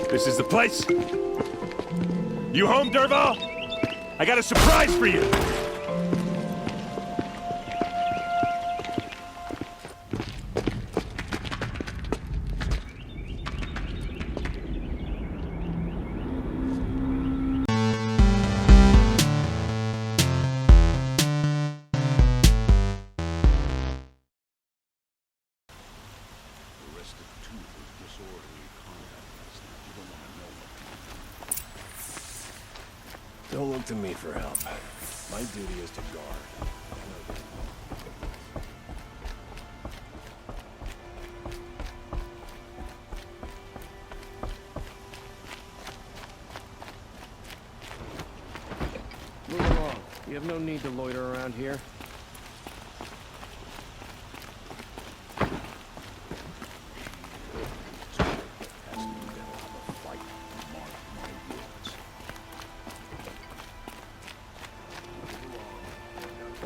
This is the place? You home, Derval? I got a surprise for you! Don't look to me for help. My duty is to guard. Move along. You have no need to loiter around here.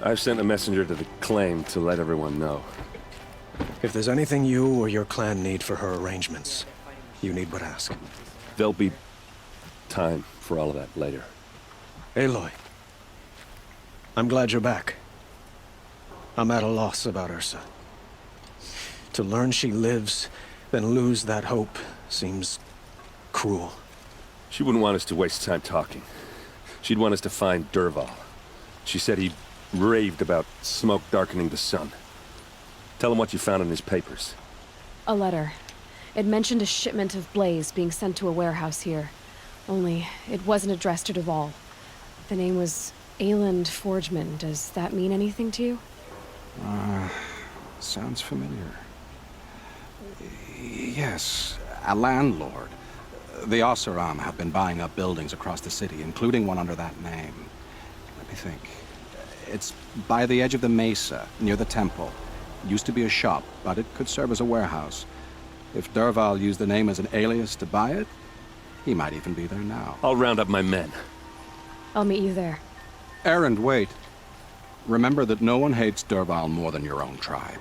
I've sent a messenger to the claim to let everyone know. If there's anything you or your clan need for her arrangements, you need but ask. There'll be time for all of that later. Aloy, I'm glad you're back. I'm at a loss about Ursa. To learn she lives, then lose that hope, seems cruel. She wouldn't want us to waste time talking. She'd want us to find Derval. She said he raved about smoke darkening the sun. Tell him what you found in his papers. A letter. It mentioned a shipment of blaze being sent to a warehouse here. Only, it wasn't addressed to Derval. The name was Ayland Forgeman. Does that mean anything to you? Sounds familiar. Yes, a landlord. The Oseram have been buying up buildings across the city, including one under that name. Let me think. It's by the edge of the mesa, near the temple. Used to be a shop, but it could serve as a warehouse. If Derval used the name as an alias to buy it, he might even be there now. I'll round up my men. I'll meet you there. Erend, wait. Remember that no one hates Derval more than your own tribe.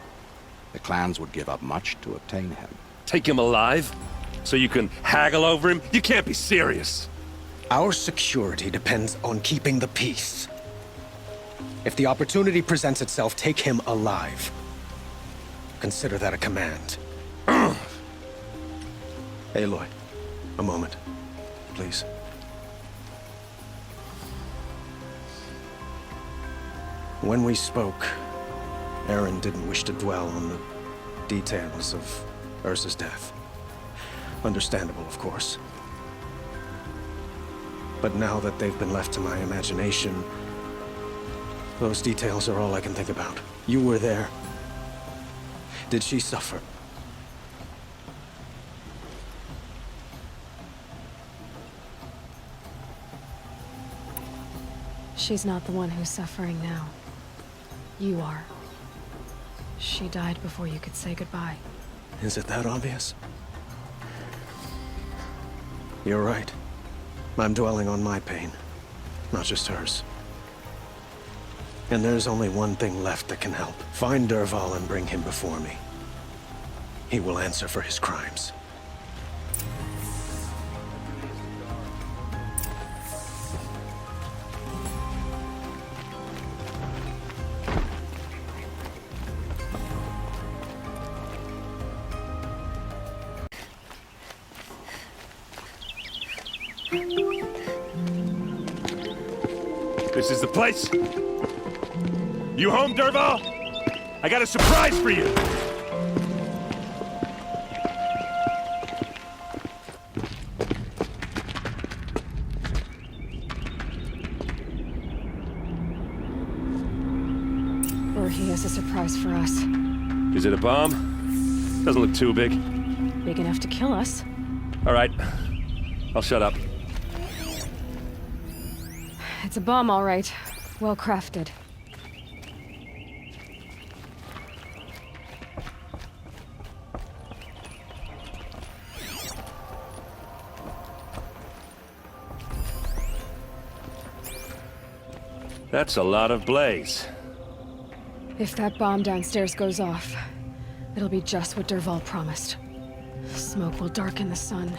The clans would give up much to obtain him. Take him alive? So you can haggle over him? You can't be serious. Our security depends on keeping the peace. If the opportunity presents itself, take him alive. Consider that a command. Aloy, a moment, please. When we spoke, Erend didn't wish to dwell on the details of Ursa's death. Understandable, of course. But now that they've been left to my imagination, those details are all I can think about. You were there. Did she suffer? She's not the one who's suffering now. You are. She died before you could say goodbye. Is it that obvious? You're right. I'm dwelling on my pain, not just hers. And there's only one thing left that can help. Find Derval and bring him before me. He will answer for his crimes. This is the place? You home, Derval? I got a surprise for you! Or he has a surprise for us. Is it a bomb? Doesn't look too big. Big enough to kill us. All right. I'll shut up. It's a bomb, all right. Well crafted. That's a lot of blaze. If that bomb downstairs goes off, It'll be just what Dervahl promised. Smoke will darken the sun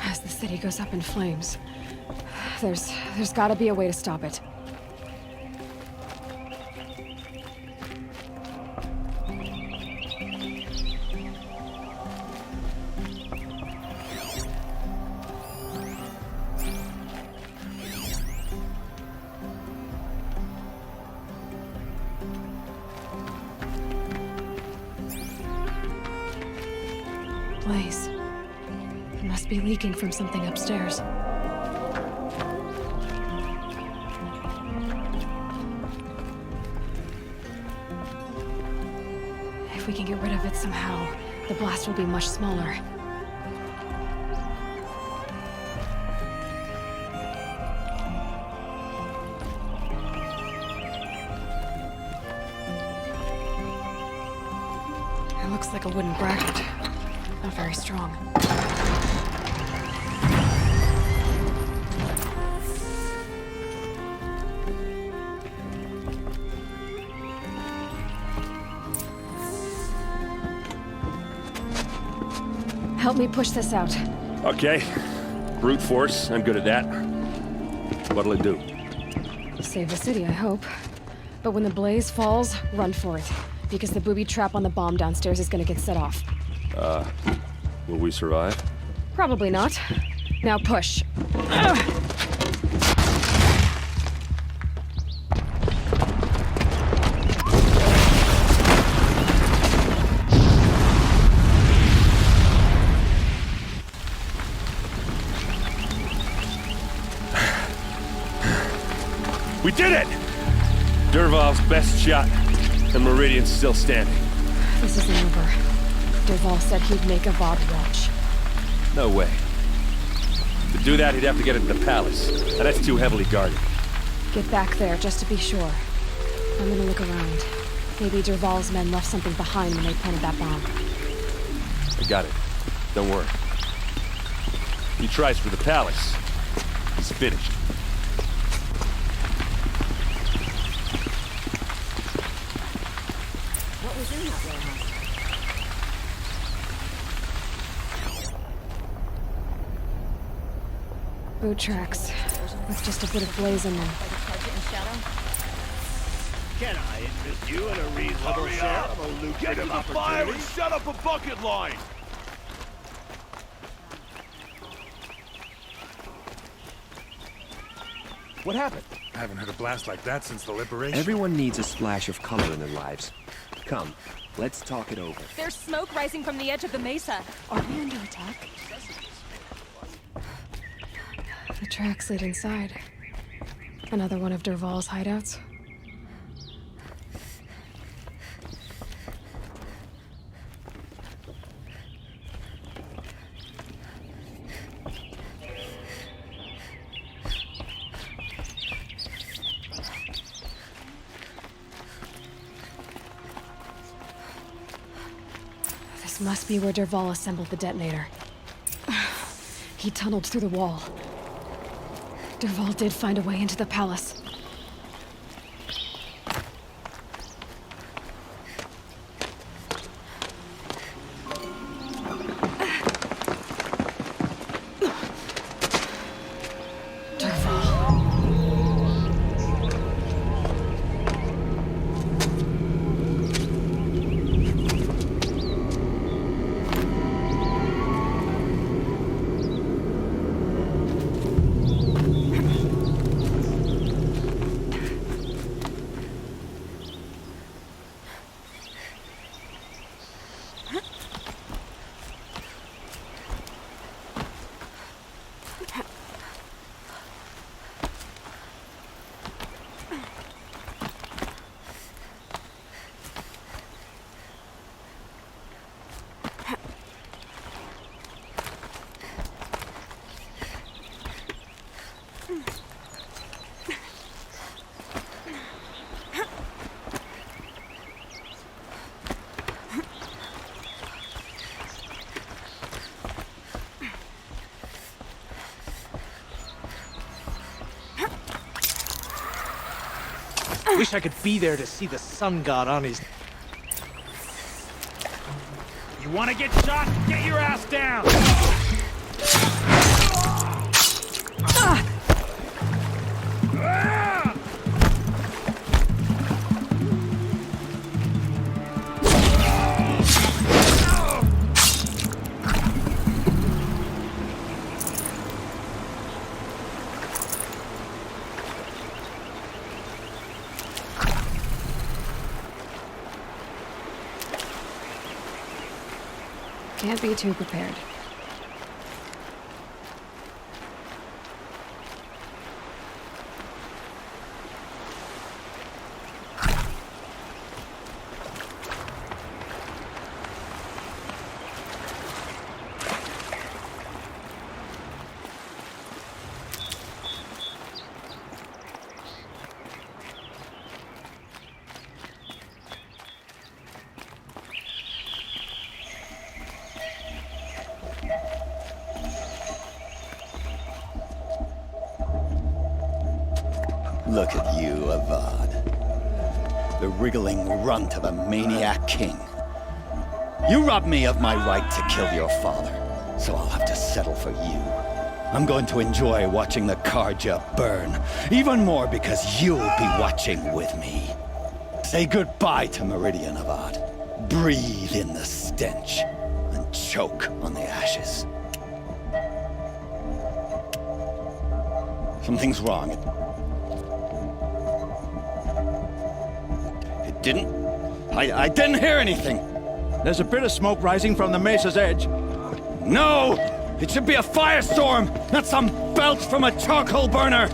as the city goes up in flames. There's gotta be a way to stop it. Blaze. It must be leaking from something upstairs. If we can get rid of it somehow, the blast will be much smaller. It looks like a wooden bracket. Not very strong. Help me push this out. Okay. Brute force, I'm good at that. What'll it do? Save the city, I hope. But when the blaze falls, run for it. Because the booby trap on the bomb downstairs is gonna get set off. Will we survive? Probably not. Now push. We did it! Dervahl's best shot, and Meridian's still standing. This isn't over. Dervahl said he'd make a VOD watch. No way. To do that, he'd have to get into the palace, and that's too heavily guarded. Get back there, just to be sure. I'm gonna look around. Maybe Dervahl's men left something behind when they planted that bomb. I got it. Don't worry. He tries for the palace. He's finished. What was in that warehouse? Boot tracks, with just a bit of blaze in them. Like a target in shadow? Can I interest you in a reasonable share of a Get to lucrative the fire and opportunity? set up a bucket line! What happened? I haven't heard a blast like that since the liberation. Everyone needs a splash of color in their lives. Come, let's talk it over. There's smoke rising from the edge of the mesa. Are we under attack? The tracks lead inside. Another one of Dervahl's hideouts. This must be where Dervahl assembled the detonator. He tunneled through the wall. Dervahl did find a way into the palace. Wish I could be there to see the sun god on his... You want to get shot? Get your ass down! Can't be too prepared. Look at you, Avad. The wriggling runt of a maniac king. You robbed me of my right to kill your father, so I'll have to settle for you. I'm going to enjoy watching the Karja burn, even more because you'll be watching with me. Say goodbye to Meridian, Avad. Breathe in the stench, and choke on the ashes. Something's wrong. It didn't... I didn't hear anything. There's a bit of smoke rising from the mesa's edge. No! It should be a firestorm, not some belch from a charcoal burner!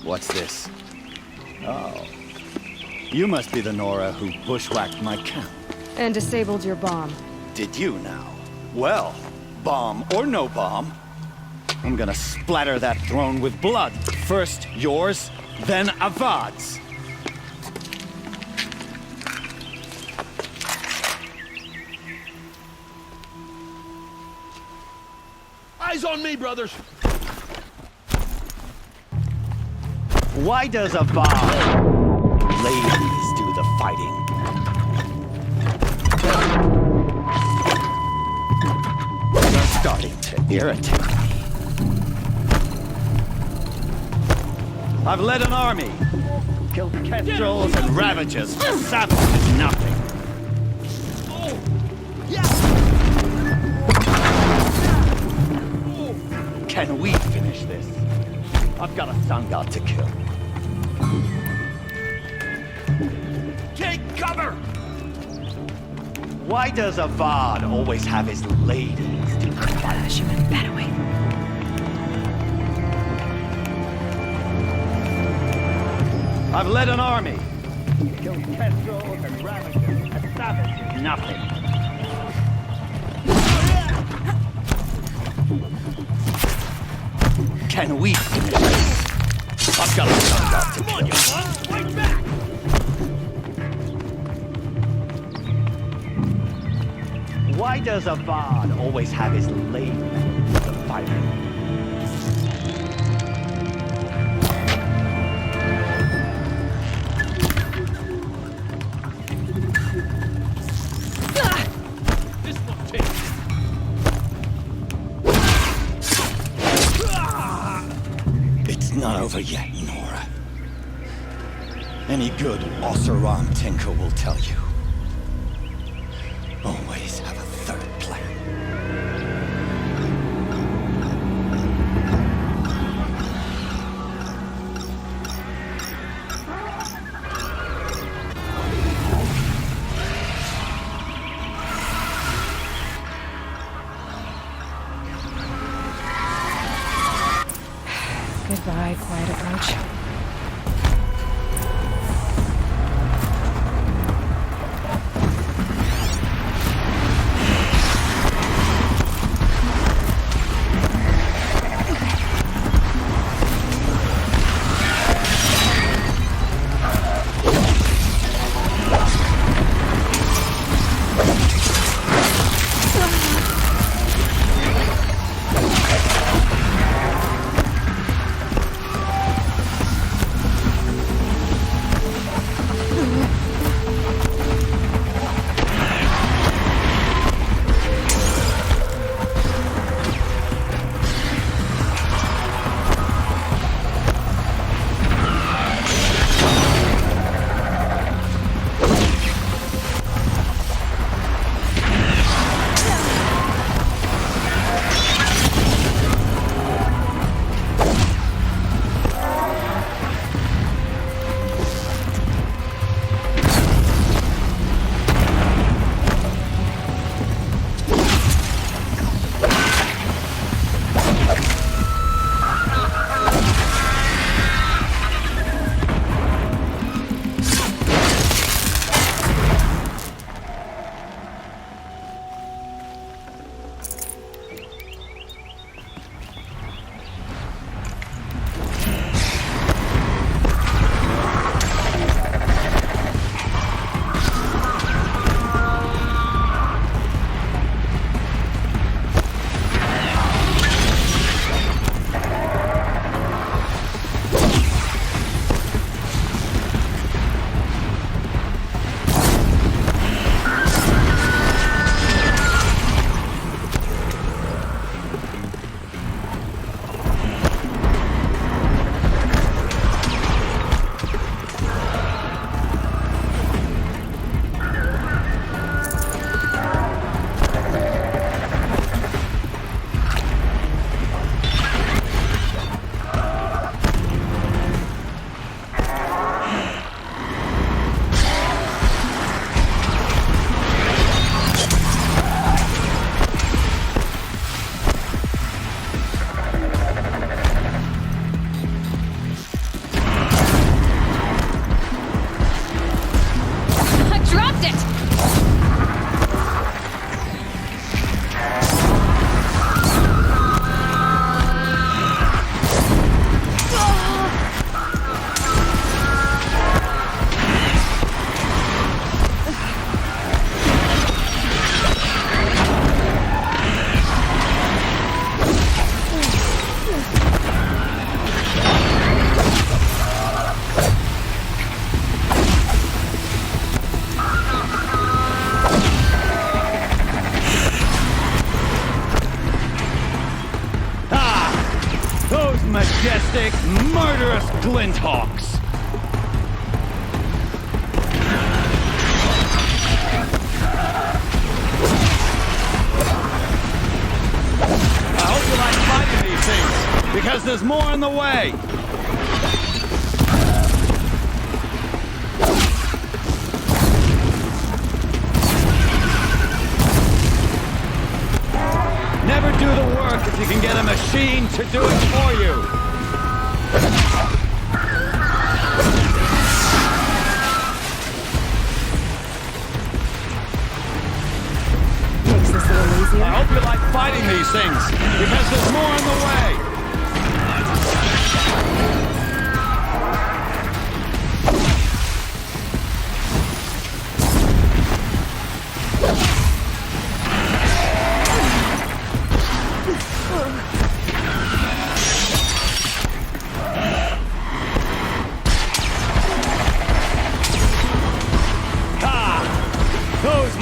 What's this? Oh. You must be the Nora who bushwhacked my camp. And disabled your bomb. Did you now? Well, bomb or no bomb, I'm gonna splatter that throne with blood. First yours, then Avad's. Eyes on me, brothers! Why does Avad ladies do the fighting? You're starting to irritate me. I've led an army, killed kestrels and ravagers for savages nothing. Can we finish this? I've got a sun god to kill. Take cover! Why does Avad always have his ladies do the fighting? She went that way. I've led an army, killed kestrels and ravagers and savages nothing. Can we finish this? I've got a sun god to kill. Fight back! Why does Avad always have his lady do the fighting? This one takes. It's not over yet, Nora. Any good Oseram tinker will tell you. Always have a third plan. Goodbye, quiet approach. Majestic, murderous glinthawks! I hope you like fighting these things, because there's more in the way! Never do the work if you can get a machine to do it for you! Makes this a little easier. I hope you like fighting these things, because there's more in the way!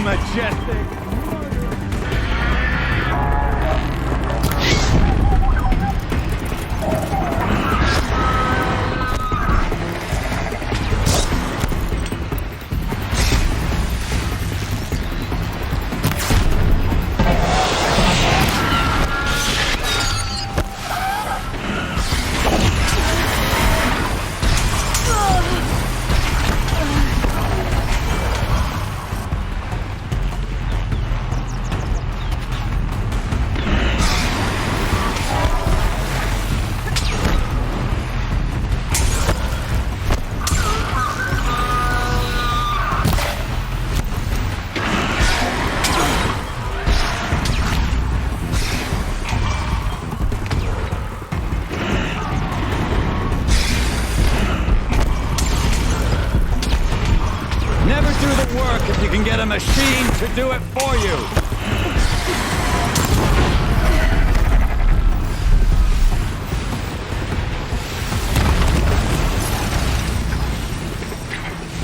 Majestic. can get a machine to do it for you.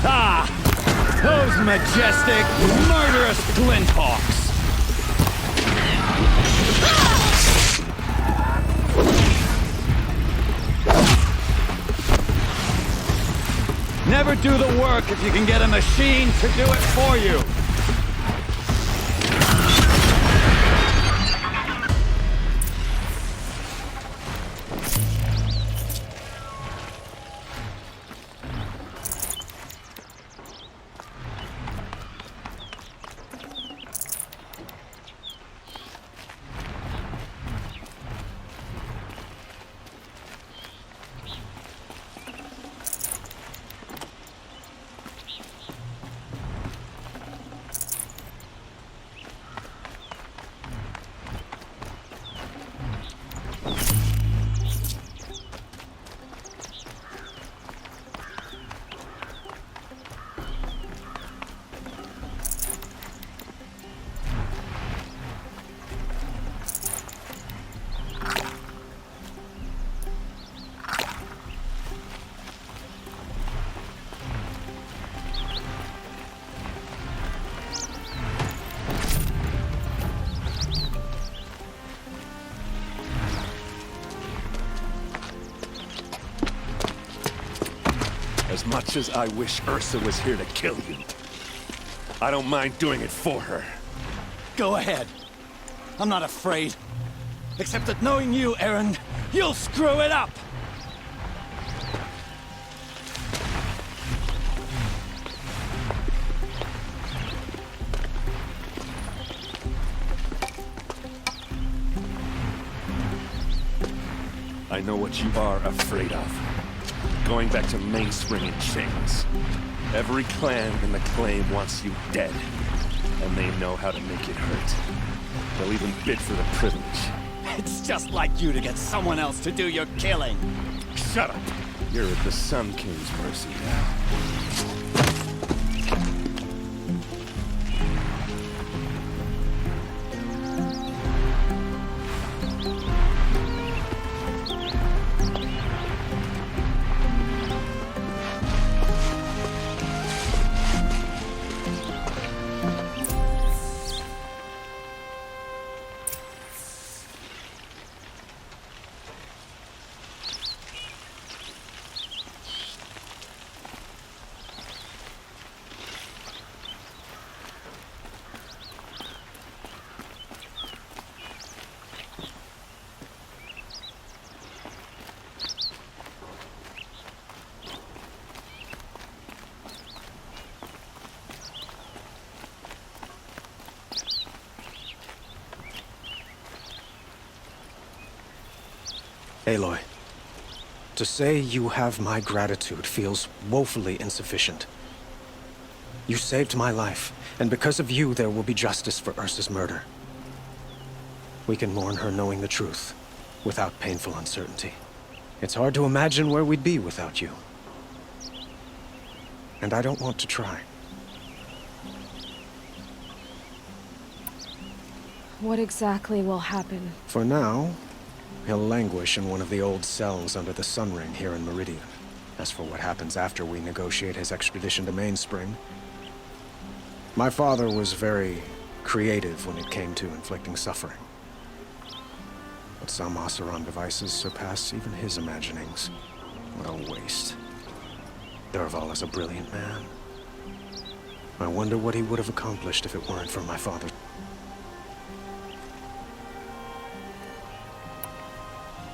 Ah! Those majestic, murderous glinthawks! Never do the work if you can get a machine to do it for you. As much as I wish Ursa was here to kill you, I don't mind doing it for her. Go ahead. I'm not afraid. Except that knowing you, Aaron, you'll screw it up! I know what you are afraid of. Going back to Mainspring in chains. Every clan in the claim wants you dead. And they know how to make it hurt. They'll even bid for the privilege. It's just like you to get someone else to do your killing. Shut up! You're at the Sun King's mercy now. Aloy, to say you have my gratitude feels woefully insufficient. You saved my life, and because of you there will be justice for Ursa's murder. We can mourn her knowing the truth, without painful uncertainty. It's hard to imagine where we'd be without you. And I don't want to try. What exactly will happen? For now, he'll languish in one of the old cells under the Sun Ring here in Meridian. As for what happens after we negotiate his extradition to Mainspring, my father was very creative when it came to inflicting suffering. But some Oseram devices surpass even his imaginings. What a waste. Dervahl is a brilliant man. I wonder what he would have accomplished if it weren't for my father.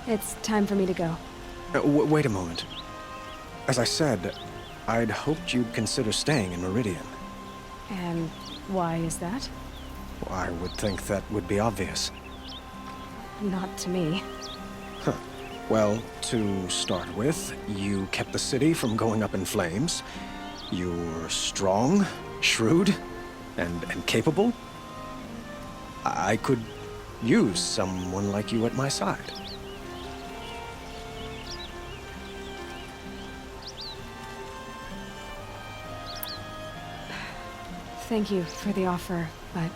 It's time for me to go. Wait a moment. As I said, I'd hoped you'd consider staying in Meridian. And why is that? I would think that would be obvious. Not to me. Huh. Well, to start with, you kept the city from going up in flames. You're strong, shrewd, and capable. I could use someone like you at my side. Thank you for the offer, but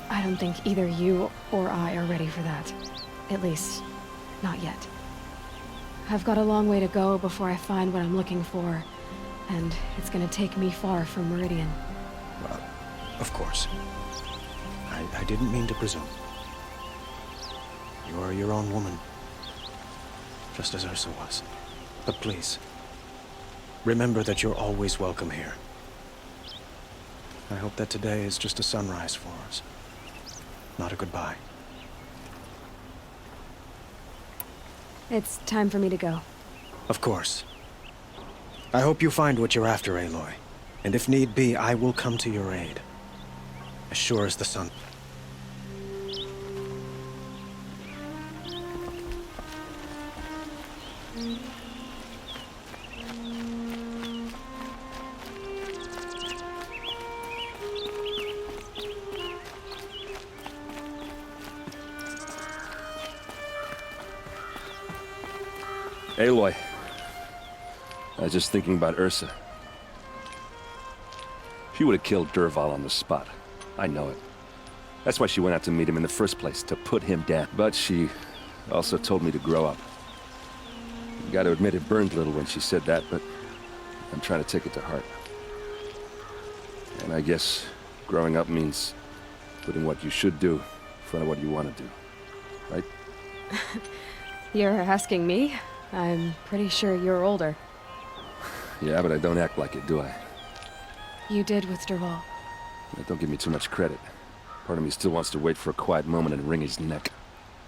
I don't think either you or I are ready for that. At least, not yet. I've got a long way to go before I find what I'm looking for, and it's gonna take me far from Meridian. Well, of course. I didn't mean to presume. You are your own woman, just as Ursa was. But please, remember that you're always welcome here. I hope that today is just a sunrise for us, not a goodbye. It's time for me to go. Of course. I hope you find what you're after, Aloy. And if need be, I will come to your aid. As sure as the sun. Aloy, I was just thinking about Ursa. She would have killed Dervahl on the spot. I know it. That's why she went out to meet him in the first place, to put him down. But she also told me to grow up. You gotta admit it burned a little when she said that, but I'm trying to take it to heart. And I guess growing up means putting what you should do in front of what you want to do. Right? You're asking me? I'm pretty sure you're older. Yeah, but I don't act like it, do I? You did with Dervahl. Don't give me too much credit. Part of me still wants to wait for a quiet moment and wring his neck.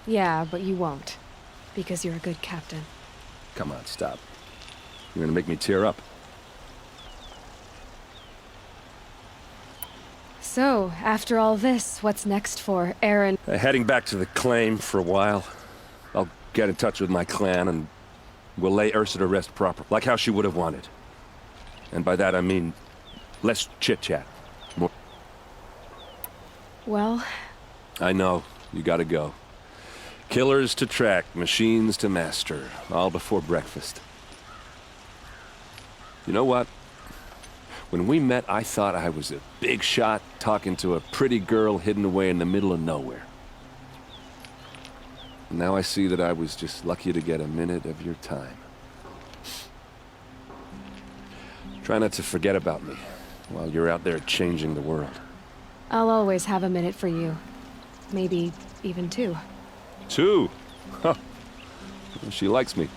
Yeah, but you won't. Because you're a good captain. Come on, stop. You're gonna make me tear up. So, after all this, what's next for Aaron? Heading back to the claim for a while. I'll get in touch with my clan and we'll lay Ursa to rest proper, like how she would have wanted. And by that I mean less chit-chat. More... Well... I know. You gotta go. Killers to track, machines to master, all before breakfast. You know what? When we met, I thought I was a big shot talking to a pretty girl hidden away in the middle of nowhere. Now I see that I was just lucky to get a minute of your time. Try not to forget about me while you're out there changing the world. I'll always have a minute for you. Maybe even two. 2? Huh. She likes me.